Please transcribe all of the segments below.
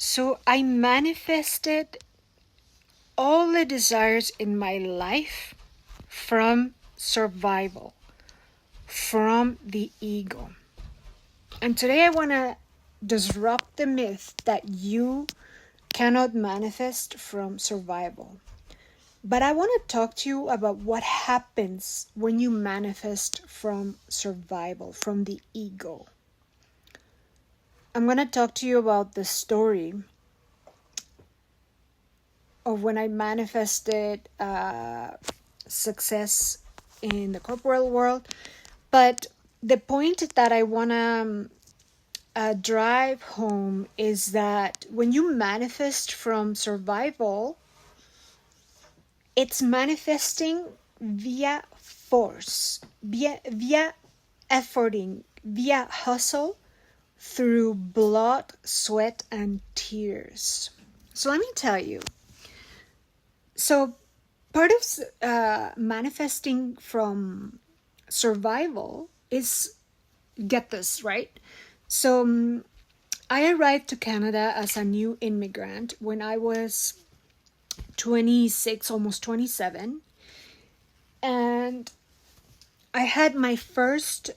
So I manifested all the desires in my life from survival, from the ego. And today I want to disrupt the myth that you cannot manifest from survival. But I want to talk to you about what happens when you manifest from survival, from the ego. I'm going to talk to you about the story of when I manifested success in the corporate world. But the point that I want to drive home is that when you manifest from survival, it's manifesting via force, via efforting, via hustle, through blood, sweat, and tears. So let me tell you. So part of manifesting from survival is, get this, right? So I arrived to Canada as a new immigrant when I was 26, almost 27. And I had my first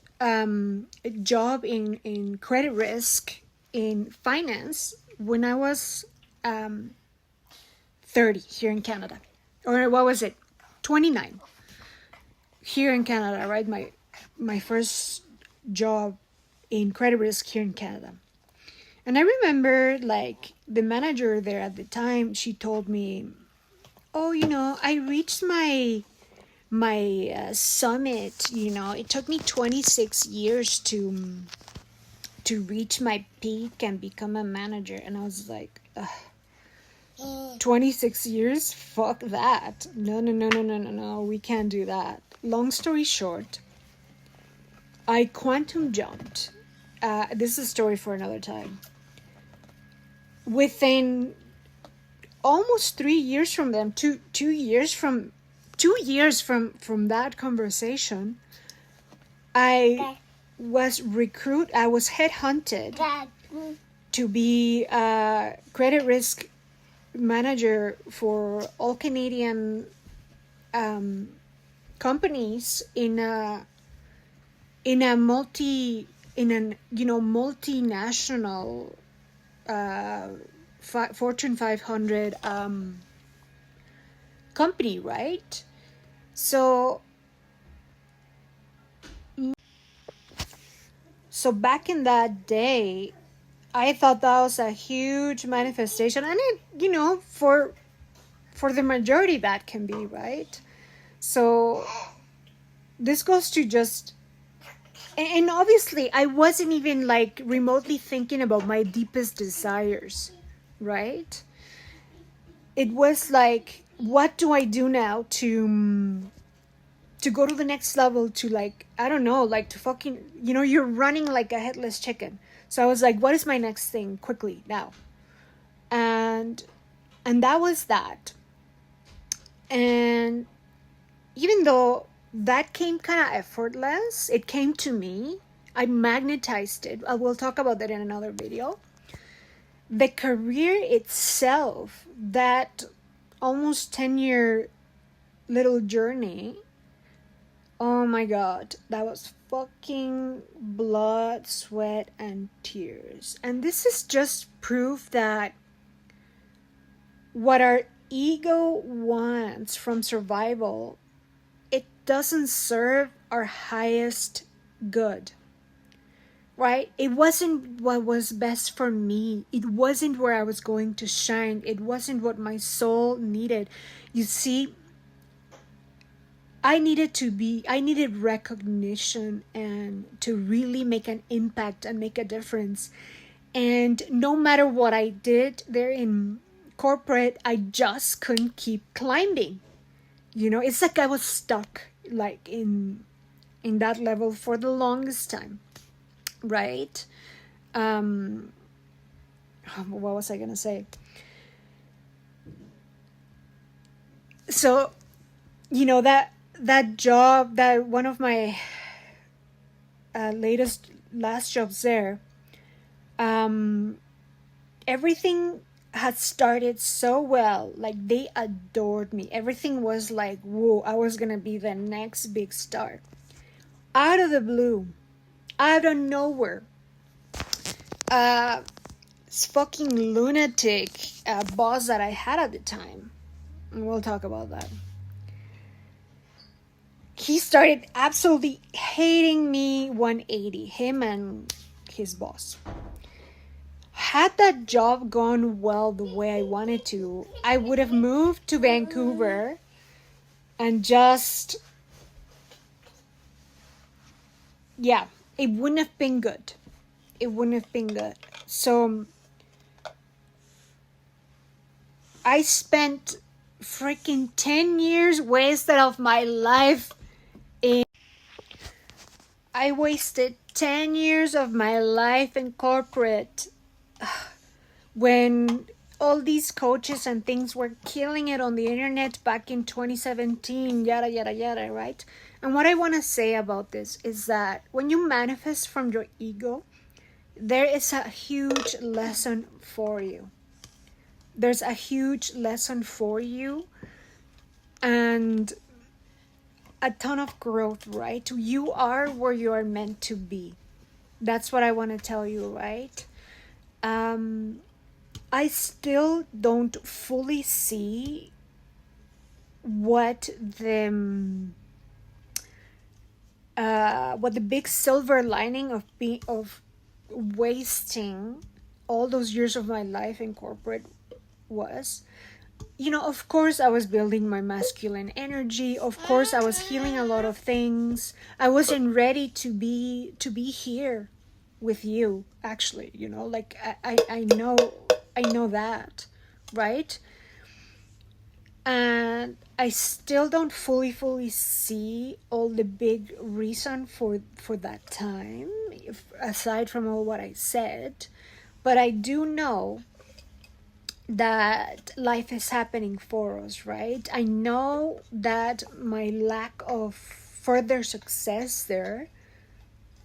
job in credit risk in finance when I was 30 here in Canada. Or what was it? 29 here in Canada, right? My first job in credit risk here in Canada. And I remember, like, the manager there at the time, she told me, oh, I reached my summit. It took me 26 years to reach my peak and become a manager. And I was like, ugh, 26 years? Fuck that. No, we can't do that. Long story short, I quantum jumped. This is a story for another time. Within almost 3 years from them, 2 years from that conversation, I was headhunted to be a credit risk manager for all Canadian companies in a multinational Fortune 500 company, right? So back in that day, I thought that was a huge manifestation, and it, for the majority that can be, right? So this goes to just, and obviously I wasn't even like remotely thinking about my deepest desires, right? It was like, what do I do now to go to the next level, to, like, I don't know, like, to fucking, you're running like a headless chicken. So I was like, what is my next thing quickly now? And that was that. And even though that came kind of effortless, it came to me, I magnetized it. I will talk about that in another video. The career itself, that almost 10-year little journey, oh my god, that was fucking blood, sweat, and tears. And this is just proof that what our ego wants from survival, it doesn't serve our highest good. Right? It wasn't what was best for me. It wasn't where I was going to shine. It wasn't what my soul needed. You see, I needed recognition and to really make an impact and make a difference. And no matter what I did there in corporate, I just couldn't keep climbing. It's like I was stuck, like, in that level for the longest time. Right? What was I gonna say? So, that job, that one of my last jobs there, everything had started so well. Like, they adored me. Everything was like, whoa, I was gonna be the next big star. Out of the blue, out of nowhere, uh this fucking lunatic boss that I had at the time, and we'll talk about that, he started absolutely hating me 180, him and his boss. Had that job gone well the way I wanted to, I would have moved to Vancouver and just, yeah, it wouldn't have been good. It wouldn't have been good. So I spent freaking 10 years wasted of my life in. I wasted 10 years of my life in corporate when all these coaches and things were killing it on the internet back in 2017, yada, yada, yada, right? And what I want to say about this is that when you manifest from your ego, there is a huge lesson for you. There's a huge lesson for you and a ton of growth, right? You are where you are meant to be. That's what I want to tell you, right? I still don't fully see what the big silver lining of wasting all those years of my life in corporate was. Of course I was building my masculine energy. Of course I was healing a lot of things. I wasn't ready to be here with you, actually. Like I know that, right? And I still don't fully see all the big reason for that time, aside from all what I said. But I do know that life is happening for us, right? I know that my lack of further success there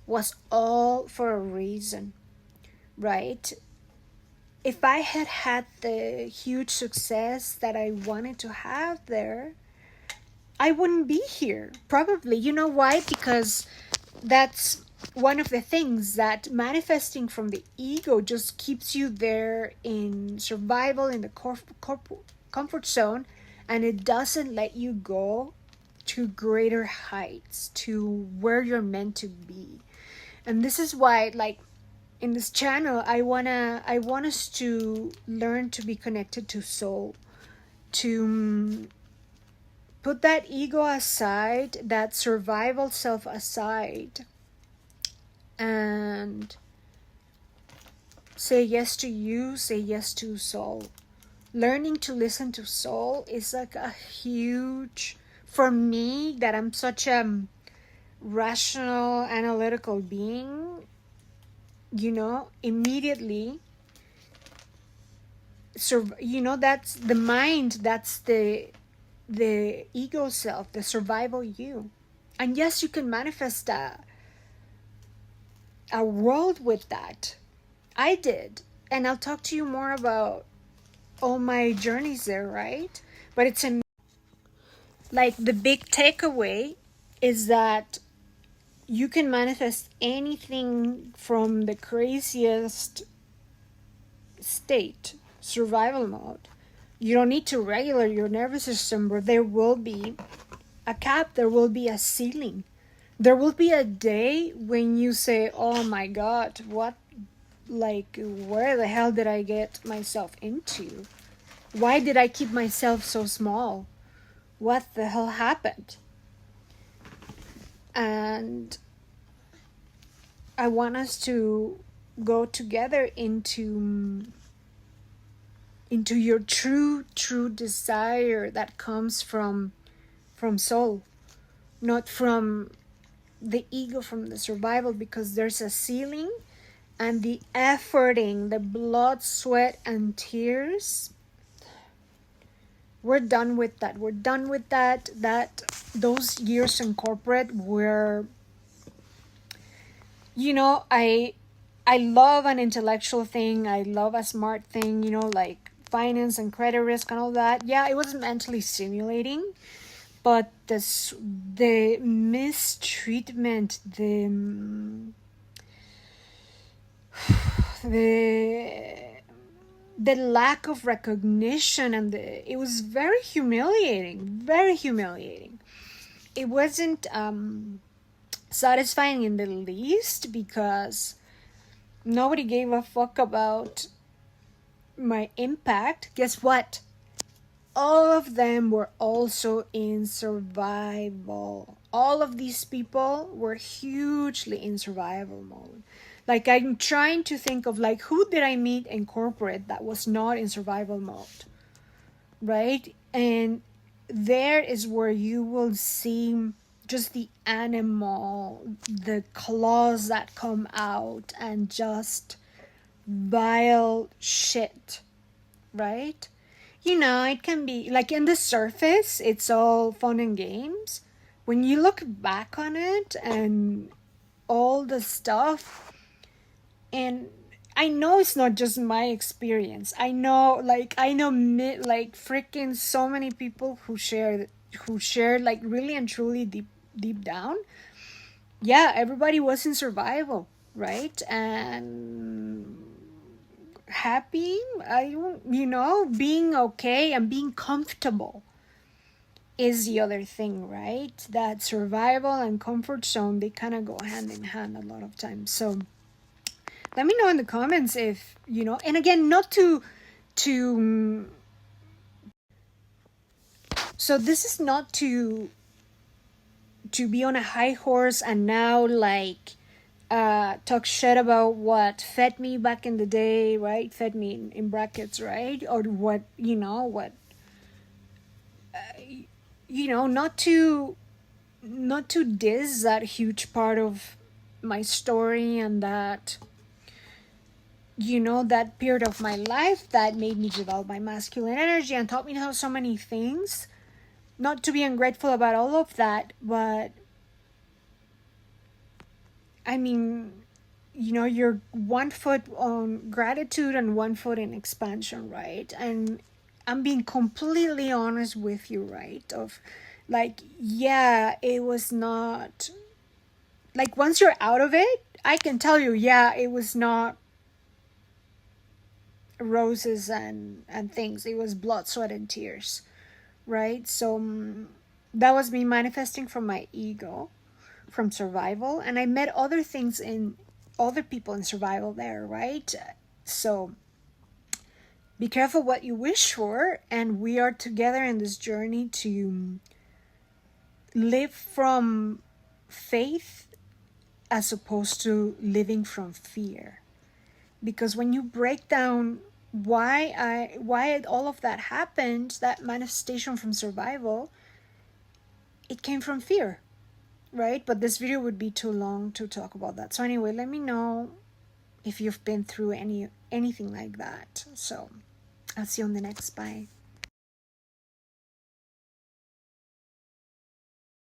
was all for a reason, right? If I had had the huge success that I wanted to have there, I wouldn't be here, probably. You know why? Because that's one of the things that manifesting from the ego just keeps you there in survival, in the comfort zone, and it doesn't let you go to greater heights, to where you're meant to be. And this is why, like, in this channel, I want us to learn to be connected to soul, to put that ego aside, that survival self aside, and say yes to you, say yes to soul. Learning to listen to soul is like a huge, for me, that I'm such a rational, analytical being, immediately, that's the mind, that's the ego self, the survival you. And yes, you can manifest a world with that. I did. And I'll talk to you more about all my journeys there, right? But it's like the big takeaway is that you can manifest anything from the craziest state, survival mode. You don't need to regulate your nervous system, but there will be a cap, there will be a ceiling. There will be a day when you say, oh my God, where the hell did I get myself into? Why did I keep myself so small? What the hell happened? And I want us to go together into your true desire that comes from soul, not from the ego, from the survival, because there's a ceiling, and the efforting, the blood, sweat, and tears, we're done with that. We're done with that. Those years in corporate were, I I love an intellectual thing. I love a smart thing, like finance and credit risk and all that. Yeah, it was mentally stimulating, but the mistreatment, the the lack of recognition, and it was very humiliating, very humiliating. It wasn't satisfying in the least, because nobody gave a fuck about my impact. Guess what? All of them were also in survival. All of these people were hugely in survival mode. Like, I'm trying to think of, like, who did I meet in corporate that was not in survival mode, right? And there is where you will see just the animal, the claws that come out, and just vile shit, right? It can be like, in the surface, it's all fun and games. When you look back on it and all the stuff, and I know it's not just my experience. I know like freaking so many people who share like really and truly deep down. Yeah, everybody was in survival, right? And happy, being okay and being comfortable is the other thing, right? That survival and comfort zone, they kind of go hand in hand a lot of times. So let me know in the comments if and again, not to so this is not to be on a high horse and now, like, talk shit about what fed me back in the day, right? Fed me in brackets, right? Or what not to diss that huge part of my story, and that period of my life that made me develop my masculine energy and taught me how so many things. Not to be ungrateful about all of that, but I mean, you're 1 foot on gratitude and 1 foot in expansion, right? And I'm being completely honest with you, right? Of, like, yeah, it was not, like, once you're out of it, I can tell you, yeah, it was not roses and things. It was blood, sweat, and tears, right? So that was me manifesting from my ego, from survival, and I met other people in survival there, right? So be careful what you wish for, and we are together in this journey to live from faith as opposed to living from fear. Because when you break down why all of that happened, that manifestation from survival, it came from fear, right? But this video would be too long to talk about that. So anyway, let me know if you've been through anything like that. So I'll see you on the next. Bye.